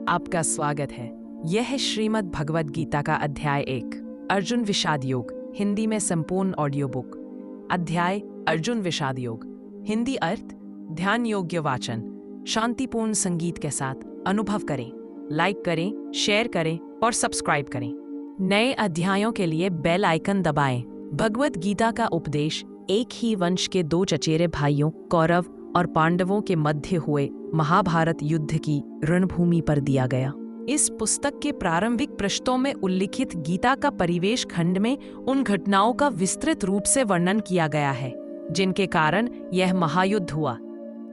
आपका स्वागत है। यह है श्रीमद् भगवद गीता का अध्याय 1 अर्जुन विषाद योग, हिंदी में संपूर्ण ऑडियो बुक। अध्याय अर्जुन विषाद योग, हिंदी अर्थ ध्यान योग्य वाचन, शांतिपूर्ण संगीत के साथ अनुभव करें। लाइक करें, शेयर करें और सब्सक्राइब करें। नए अध्यायों के लिए बेल आइकन दबाएं। भगवद गीता का उपदेश एक ही वंश के दो चचेरे भाइयों कौरव और पांडवों के मध्य हुए महाभारत युद्ध की रणभूमि पर दिया गया। इस पुस्तक के प्रारंभिक पृष्ठों में उल्लिखित गीता का परिवेश खंड में उन घटनाओं का विस्तृत रूप से वर्णन किया गया है जिनके कारण यह महायुद्ध हुआ।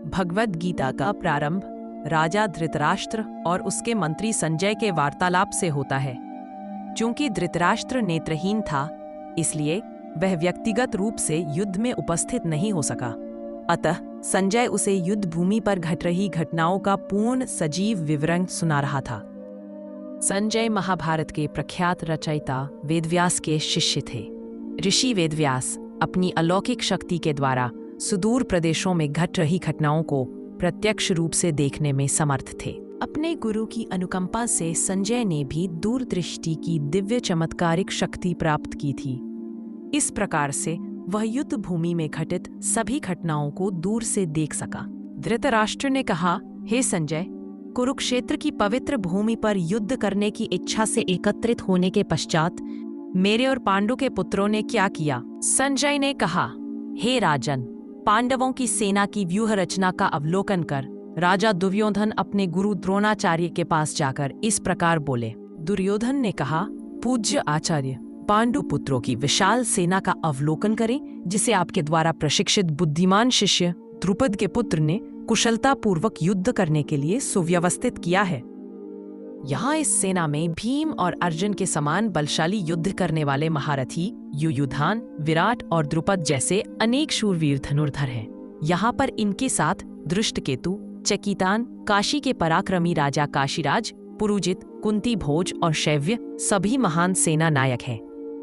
भगवद गीता का प्रारंभ राजा धृतराष्ट्र और उसके मंत्री संजय के वार्तालाप से होता है। चूंकि धृतराष्ट्र नेत्रहीन था, इसलिए वह व्यक्तिगत रूप से युद्ध में उपस्थित नहीं हो सका। अतः संजय उसे युद्ध भूमि पर घट रही घटनाओं का पूर्ण सजीव विवरण सुना रहा था। संजय महाभारत के प्रख्यात रचयिता वेदव्यास के शिष्य थे। ऋषि वेदव्यास अपनी अलौकिक शक्ति के द्वारा सुदूर प्रदेशों में घट रही घटनाओं को प्रत्यक्ष रूप से देखने में समर्थ थे। अपने गुरु की अनुकंपा से संजय ने भी दूरदृष्टि की दिव्य चमत्कारिक शक्ति प्राप्त की थी। इस प्रकार से वह युद्ध भूमि में घटित सभी घटनाओं को दूर से देख सका। धृतराष्ट्र ने कहा, हे संजय, कुरुक्षेत्र की पवित्र भूमि पर युद्ध करने की इच्छा से एकत्रित होने के पश्चात मेरे और पांडु के पुत्रों ने क्या किया? संजय ने कहा, हे राजन, पांडवों की सेना की व्यूह रचना का अवलोकन कर राजा दुर्योधन अपने गुरु द्रोणाचार्य के पास जाकर इस प्रकार बोले। दुर्योधन ने कहा, पूज्य आचार्य, पांडु पुत्रों की विशाल सेना का अवलोकन करें जिसे आपके द्वारा प्रशिक्षित बुद्धिमान शिष्य द्रुपद के पुत्र ने कुशलता पूर्वक युद्ध करने के लिए सुव्यवस्थित किया है। यहाँ इस सेना में भीम और अर्जुन के समान बलशाली युद्ध करने वाले महारथी युयुधान, विराट और द्रुपद जैसे अनेक शूरवीर धनुर्धर हैं। यहाँ पर इनके साथ धृष्टकेतु, चकितान, काशी के पराक्रमी राजा काशीराज, पुरुजित, कुंती भोज और शैव्य सभी महान सेना नायक हैं।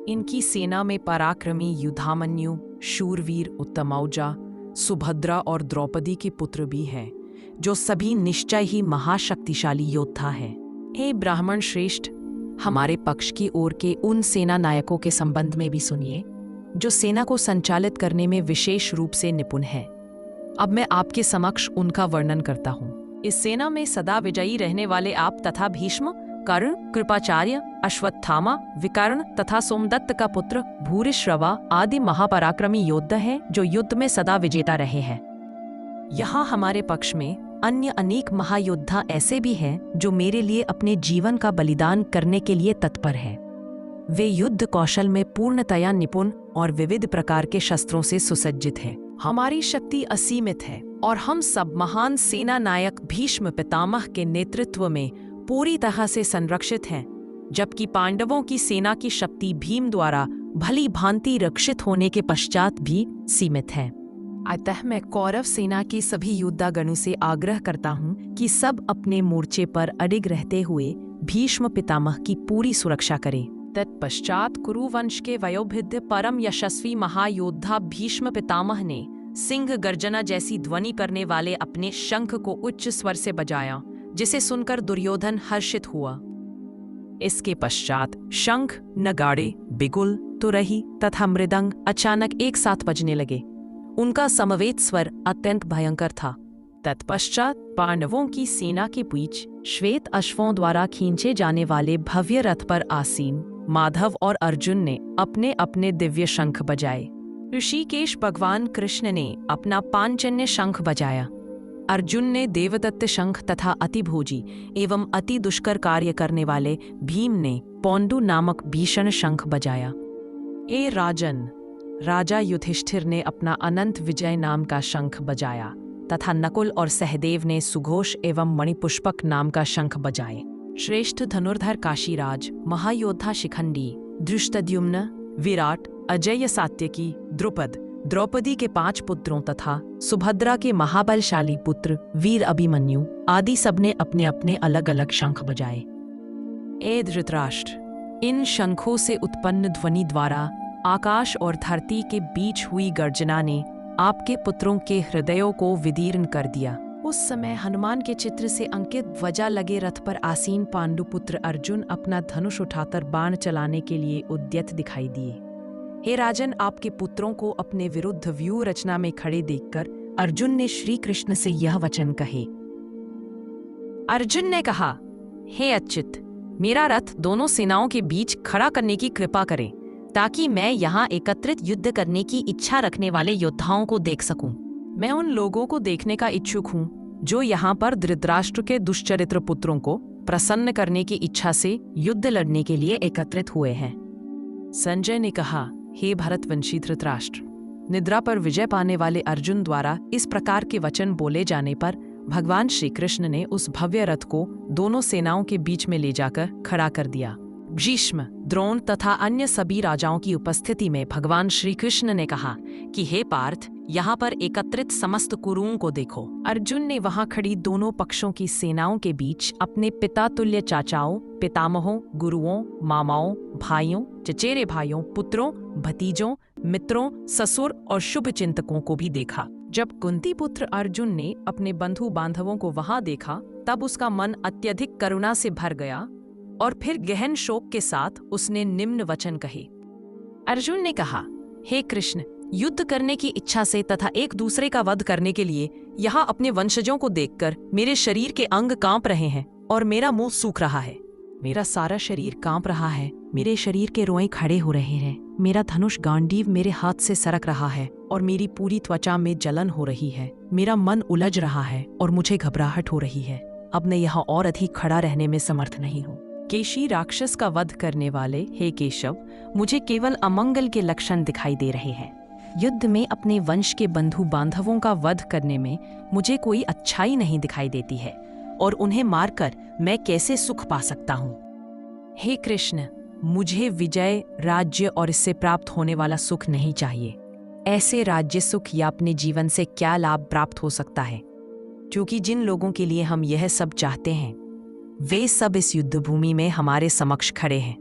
इनकी सेना में पराक्रमी युधामन्यु, शूरवीर उत्तमौजा, सुभद्रा और द्रौपदी के पुत्र भी हैं, जो सभी निश्चय ही महाशक्तिशाली योद्धा हैं। हे ब्राह्मण श्रेष्ठ, हमारे पक्ष की ओर के उन सेना नायकों के संबंध में भी सुनिए, जो सेना को संचालित करने में विशेष रूप से निपुण हैं। अब मैं आपके समक्ष उनका वर्णन करता हूँ। इस सेना में सदा विजयी रहने वाले आप तथा भीष्म, कर्ण, कृपाचार्य, अश्वत्थामा, विकर्ण तथा सोमदत्त का पुत्र भूरिश्रवा आदि महापराक्रमी योद्धा हैं, जो युद्ध में सदा विजेता रहे हैं। यहाँ हमारे पक्ष में अन्य अनेक महायोद्धा ऐसे भी हैं जो मेरे लिए अपने जीवन का बलिदान करने के लिए तत्पर हैं। वे युद्ध कौशल में पूर्णतया निपुण और विविध प्रकार के शस्त्रों से सुसज्जित हैं। हमारी शक्ति असीमित है और हम सब महान सेना नायक भीष्म पितामह के नेतृत्व में पूरी तरह से संरक्षित हैं, जबकि पांडवों की सेना की शक्ति भीम द्वारा भली भांति रक्षित होने के पश्चात भी सीमित है। अतः मैं कौरव सेना के सभी योद्धागणों से आग्रह करता हूँ कि सब अपने मोर्चे पर अडिग रहते हुए भीष्म पितामह की पूरी सुरक्षा करें। तत्पश्चात कुरुवंश के वयोवृद्ध परम यशस्वी महायोद्धा भीष्म पितामह ने सिंह गर्जना जैसी ध्वनि करने वाले अपने शंख को उच्च स्वर से बजाया, जिसे सुनकर दुर्योधन हर्षित हुआ। इसके पश्चात शंख, नगाड़े, बिगुल, तुरही तथा मृदंग अचानक एक साथ बजने लगे। उनका समवेत स्वर अत्यंत भयंकर था। तत्पश्चात पांडवों की सेना के बीच श्वेत अश्वों द्वारा खींचे जाने वाले भव्य रथ पर आसीन माधव और अर्जुन ने अपने अपने दिव्य शंख बजाए। ऋषिकेश भगवान कृष्ण ने अपना पांचजन्य शंख बजाया। अर्जुन ने देवदत्त शंख तथा अतिभोजी एवं अति दुष्कर कार्य करने वाले भीम ने पौंडु नामक भीषण शंख बजाया। ए राजन, राजा युधिष्ठिर ने अपना अनंत विजय नाम का शंख बजाया तथा नकुल और सहदेव ने सुघोष एवं मणिपुष्पक नाम का शंख बजाए। श्रेष्ठ धनुर्धर काशीराज, महायोद्धा शिखंडी, धृष्टद्युम्न, विराट, अजेय सात्यकी, द्रुपद, द्रौपदी के 5 पुत्रों तथा सुभद्रा के महाबलशाली पुत्र वीर अभिमन्यु आदि सबने अपने अपने अलग अलग शंख बजाए। ए धृतराष्ट्र, इन शंखों से उत्पन्न ध्वनि द्वारा आकाश और धरती के बीच हुई गर्जना ने आपके पुत्रों के हृदयों को विदीर्ण कर दिया। उस समय हनुमान के चित्र से अंकित ध्वजा लगे रथ पर आसीन पांडुपुत्र अर्जुन अपना धनुष उठाकर बाण चलाने के लिए उद्यत दिखाई दिए। हे राजन, आपके पुत्रों को अपने विरुद्ध व्यूह रचना में खड़े देखकर अर्जुन ने श्री कृष्ण से यह वचन कहे। अर्जुन ने कहा, हे अच्युत, मेरा रथ दोनों सेनाओं के बीच खड़ा करने की कृपा करें, ताकि मैं यहाँ एकत्रित युद्ध करने की इच्छा रखने वाले योद्धाओं को देख सकूं। मैं उन लोगों को देखने का इच्छुक हूँ जो यहाँ पर धृतराष्ट्र के दुष्चरित्र पुत्रों को प्रसन्न करने की इच्छा से युद्ध लड़ने के लिए एकत्रित हुए हैं। संजय ने कहा, हे भरतवंशी धृतराष्ट्र, निद्रा पर विजय पाने वाले अर्जुन द्वारा इस प्रकार के वचन बोले जाने पर भगवान श्री कृष्ण ने उस भव्य रथ को दोनों सेनाओं के बीच में ले जाकर खड़ा कर दिया। भीष्म, द्रोण तथा अन्य सभी राजाओं की उपस्थिति में भगवान श्री कृष्ण ने कहा कि हे पार्थ, यहाँ पर एकत्रित समस्त कुरुओं को देखो। अर्जुन ने वहां खड़ी दोनों पक्षों की सेनाओं के बीच अपने पिता तुल्य चाचाओं, पितामहों, गुरुओं, मामाओं, भाइयों, चचेरे भाइयों, पुत्रों, भतीजों, मित्रों, ससुर और शुभ चिंतकों को भी देखा। जब कुंती पुत्र अर्जुन ने अपने बंधु बांधवों को वहां देखा, तब उसका मन अत्यधिक करुणा से भर गया और फिर गहन शोक के साथ उसने निम्न वचन कहे। अर्जुन ने कहा, हे कृष्ण, युद्ध करने की इच्छा से तथा एक दूसरे का वध करने के लिए यहाँ अपने वंशजों को देखकर मेरे शरीर के अंग कांप रहे हैं और मेरा मुंह सूख रहा है। मेरा सारा शरीर कांप रहा है, मेरे शरीर के रोए खड़े हो रहे हैं, मेरा धनुष गांडीव मेरे हाथ से सरक रहा है और मेरी पूरी त्वचा में जलन हो रही है। मेरा मन उलझ रहा है और मुझे घबराहट हो रही है। अब मैं यहाँ और अधिक खड़ा रहने में समर्थ नहीं हूँ। केशी राक्षस का वध करने वाले हे केशव, मुझे केवल अमंगल के लक्षण दिखाई दे रहे हैं। युद्ध में अपने वंश के बंधु बांधवों का वध करने में मुझे कोई अच्छाई नहीं दिखाई देती है और उन्हें मारकर मैं कैसे सुख पा सकता हूँ। हे कृष्ण, मुझे विजय, राज्य और इससे प्राप्त होने वाला सुख नहीं चाहिए। ऐसे राज्य सुख या अपने जीवन से क्या लाभ प्राप्त हो सकता है? क्योंकि जिन लोगों के लिए हम यह सब चाहते हैं वे सब इस युद्ध भूमि में हमारे समक्ष खड़े हैं।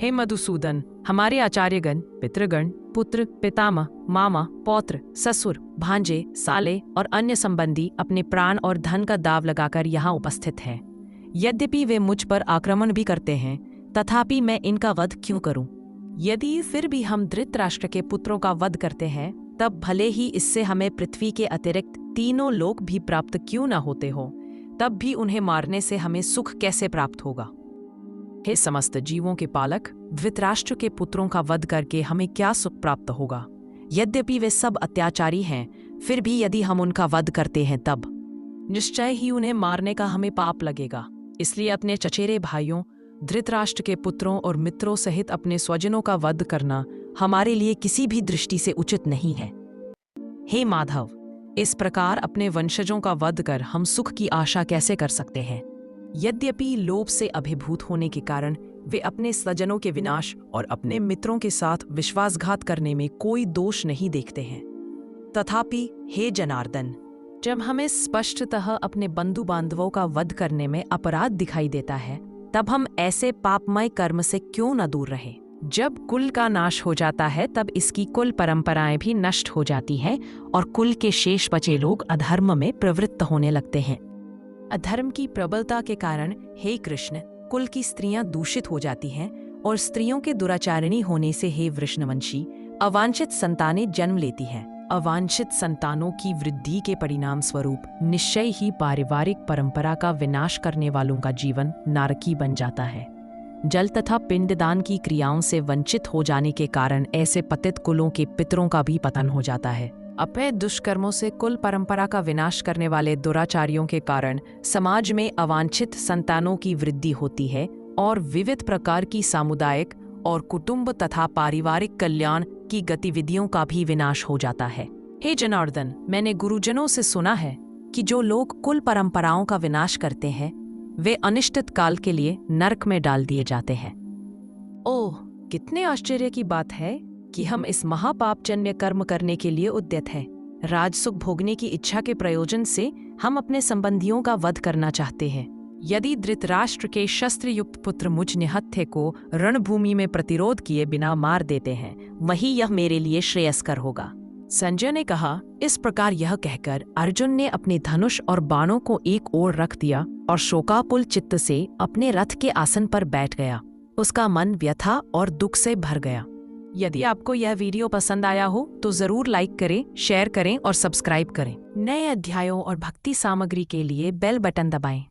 हे मधुसूदन, हमारे आचार्यगण, पितृगण, पुत्र, पितामह, मामा, पौत्र, ससुर, भांजे, साले और अन्य संबंधी अपने प्राण और धन का दाव लगाकर यहाँ उपस्थित हैं। यद्यपि वे मुझ पर आक्रमण भी करते हैं, तथापि मैं इनका वध क्यों करूं? यदि फिर भी हम धृतराष्ट्र के पुत्रों का वध करते हैं, तब भले ही इससे हमें पृथ्वी के अतिरिक्त तीनों लोक भी प्राप्त क्यों न होते हो, तब भी उन्हें मारने से हमें सुख कैसे प्राप्त होगा? हे समस्त जीवों के पालक, धृतराष्ट्र के पुत्रों का वध करके हमें क्या सुख प्राप्त होगा? यद्यपि वे सब अत्याचारी हैं, फिर भी यदि हम उनका वध करते हैं तब निश्चय ही उन्हें मारने का हमें पाप लगेगा। इसलिए अपने चचेरे भाइयों, धृतराष्ट्र के पुत्रों और मित्रों सहित अपने स्वजनों का वध करना हमारे लिए किसी भी दृष्टि से उचित नहीं है। हे माधव, इस प्रकार अपने वंशजों का वध कर हम सुख की आशा कैसे कर सकते हैं? यद्यपि लोभ से अभिभूत होने के कारण वे अपने स्वजनों के विनाश और अपने मित्रों के साथ विश्वासघात करने में कोई दोष नहीं देखते हैं, तथापि हे जनार्दन, जब हमें स्पष्टतः अपने बंधु बांधवों का वध करने में अपराध दिखाई देता है, तब हम ऐसे पापमय कर्म से क्यों न दूर रहें? जब कुल का नाश हो जाता है, तब इसकी कुल परंपराएं भी नष्ट हो जाती हैं और कुल के शेष बचे लोग अधर्म में प्रवृत्त होने लगते हैं। अधर्म की प्रबलता के कारण हे कृष्ण, कुल की स्त्रियां दूषित हो जाती हैं और स्त्रियों के दुराचारिणी होने से हे वृषणवंशी, अवांछित संतानें जन्म लेती हैं। अवांछित संतानों की वृद्धि के परिणाम स्वरूप निश्चय ही पारिवारिक परंपरा का विनाश करने वालों का जीवन नारकी बन जाता है। जल तथा पिंडदान की क्रियाओं से वंचित हो जाने के कारण ऐसे पतित कुलों के पितरों का भी पतन हो जाता है। अपने दुष्कर्मों से कुल परंपरा का विनाश करने वाले दुराचारियों के कारण समाज में अवांछित संतानों की वृद्धि होती है और विविध प्रकार की सामुदायिक और कुटुंब तथा पारिवारिक कल्याण की गतिविधियों का भी विनाश हो जाता है। हे जनार्दन, मैंने गुरुजनों से सुना है कि जो लोग कुल परंपराओं का विनाश करते हैं वे अनिश्चित काल के लिए नरक में डाल दिए जाते हैं। ओह, कितने आश्चर्य की बात है कि हम इस महापापजन्य कर्म करने के लिए उद्यत हैं। राजसुख भोगने की इच्छा के प्रयोजन से हम अपने संबंधियों का वध करना चाहते हैं। यदि धृतराष्ट्र के शस्त्रयुक्त पुत्र मुझ निहत्थे को रणभूमि में प्रतिरोध किए बिना मार देते हैं, वही यह मेरे लिए श्रेयस्कर होगा। संजय ने कहा। इस प्रकार यह कहकर अर्जुन ने अपने धनुष और बाणों को एक ओर रख दिया और शोकाकुल चित्त से अपने रथ के आसन पर बैठ गया। उसका मन व्यथा और दुख से भर गया। यदि आपको यह वीडियो पसंद आया हो तो जरूर लाइक करें, शेयर करें और सब्सक्राइब करें। नए अध्यायों और भक्ति सामग्री के लिए बेल बटन दबाएं।